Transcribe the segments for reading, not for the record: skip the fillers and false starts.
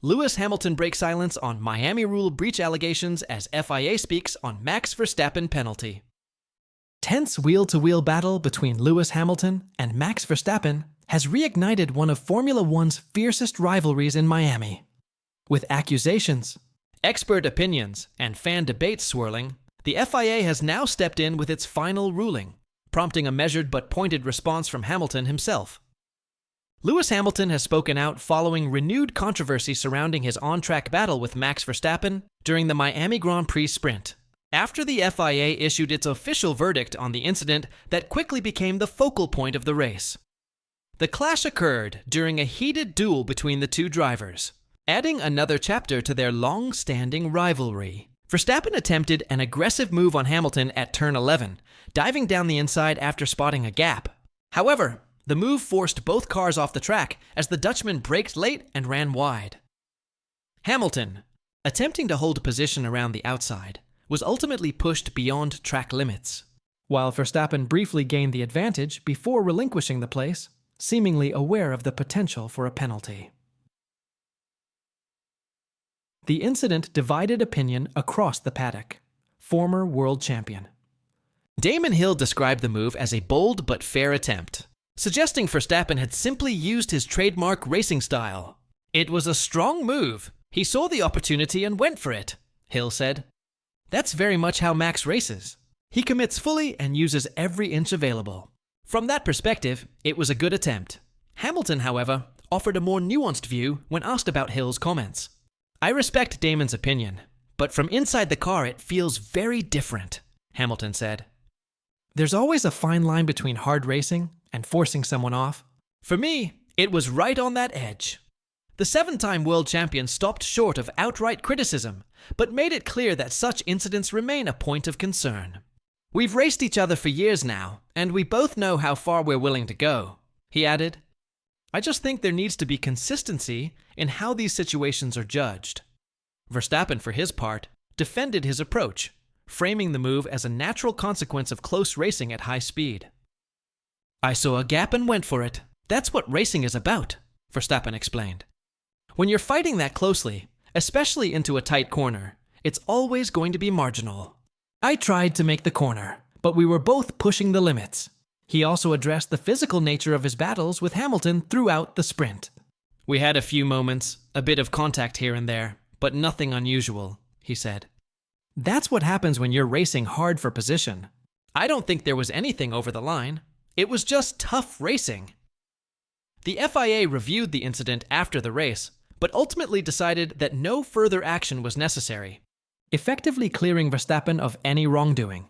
Lewis Hamilton breaks silence on Miami rule breach allegations as FIA speaks on Max Verstappen penalty. Tense wheel-to-wheel battle between Lewis Hamilton and Max Verstappen has reignited one of Formula One's fiercest rivalries in Miami. With accusations, expert opinions, and fan debates swirling, the FIA has now stepped in with its final ruling, prompting a measured but pointed response from Hamilton himself. Lewis Hamilton has spoken out following renewed controversy surrounding his on-track battle with Max Verstappen during the Miami Grand Prix sprint, after the FIA issued its official verdict on the incident that quickly became the focal point of the race. The clash occurred during a heated duel between the two drivers, adding another chapter to their long-standing rivalry. Verstappen attempted an aggressive move on Hamilton at turn 11, diving down the inside after spotting a gap. However, the move forced both cars off the track as the Dutchman braked late and ran wide. Hamilton, attempting to hold position around the outside, was ultimately pushed beyond track limits, while Verstappen briefly gained the advantage before relinquishing the place, seemingly aware of the potential for a penalty. The incident divided opinion across the paddock. Former world champion Damon Hill described the move as a bold but fair attempt, suggesting Verstappen had simply used his trademark racing style. "It was a strong move. He saw the opportunity and went for it," Hill said. "That's very much how Max races. He commits fully and uses every inch available." From that perspective, it was a good attempt. Hamilton, however, offered a more nuanced view when asked about Hill's comments. "I respect Damon's opinion, but from inside the car it feels very different," Hamilton said. "There's always a fine line between hard racing and forcing someone off. For me, it was right on that edge." The 7-time world champion stopped short of outright criticism, but made it clear that such incidents remain a point of concern. "We've raced each other for years now, and we both know how far we're willing to go," he added. "I just think there needs to be consistency in how these situations are judged." Verstappen, for his part, defended his approach, framing the move as a natural consequence of close racing at high speed. "I saw a gap and went for it. That's what racing is about," Verstappen explained. "When you're fighting that closely, especially into a tight corner, it's always going to be marginal. I tried to make the corner, but we were both pushing the limits." He also addressed the physical nature of his battles with Hamilton throughout the sprint. "We had a few moments, a bit of contact here and there, but nothing unusual," he said. "That's what happens when you're racing hard for position. I don't think there was anything over the line. It was just tough racing." The FIA reviewed the incident after the race, but ultimately decided that no further action was necessary, effectively clearing Verstappen of any wrongdoing.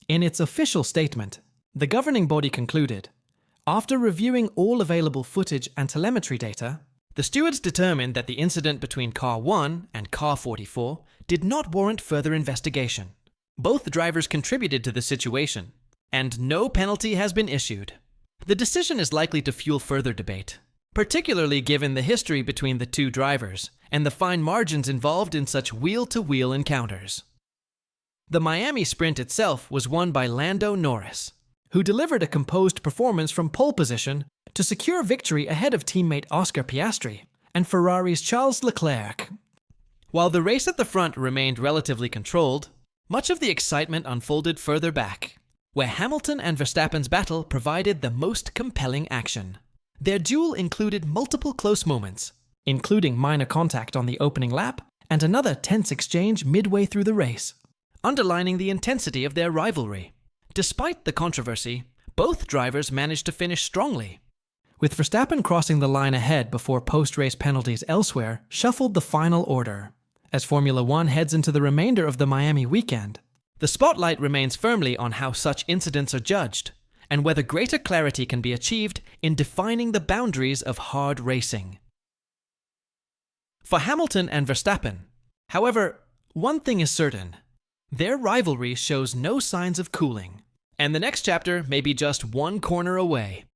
In its official statement, the governing body concluded, after reviewing all available footage and telemetry data, the stewards determined that the incident between Car 1 and Car 44 did not warrant further investigation. Both drivers contributed to the situation, and no penalty has been issued. The decision is likely to fuel further debate, particularly given the history between the two drivers and the fine margins involved in such wheel-to-wheel encounters. The Miami sprint itself was won by Lando Norris, who delivered a composed performance from pole position to secure victory ahead of teammate Oscar Piastri and Ferrari's Charles Leclerc. While the race at the front remained relatively controlled, much of the excitement unfolded further back, where Hamilton and Verstappen's battle provided the most compelling action. Their duel included multiple close moments, including minor contact on the opening lap and another tense exchange midway through the race, underlining the intensity of their rivalry. Despite the controversy, both drivers managed to finish strongly, with Verstappen crossing the line ahead before post-race penalties elsewhere shuffled the final order. As Formula One heads into the remainder of the Miami weekend, the spotlight remains firmly on how such incidents are judged, and whether greater clarity can be achieved in defining the boundaries of hard racing. For Hamilton and Verstappen, however, one thing is certain: their rivalry shows no signs of cooling, and the next chapter may be just one corner away.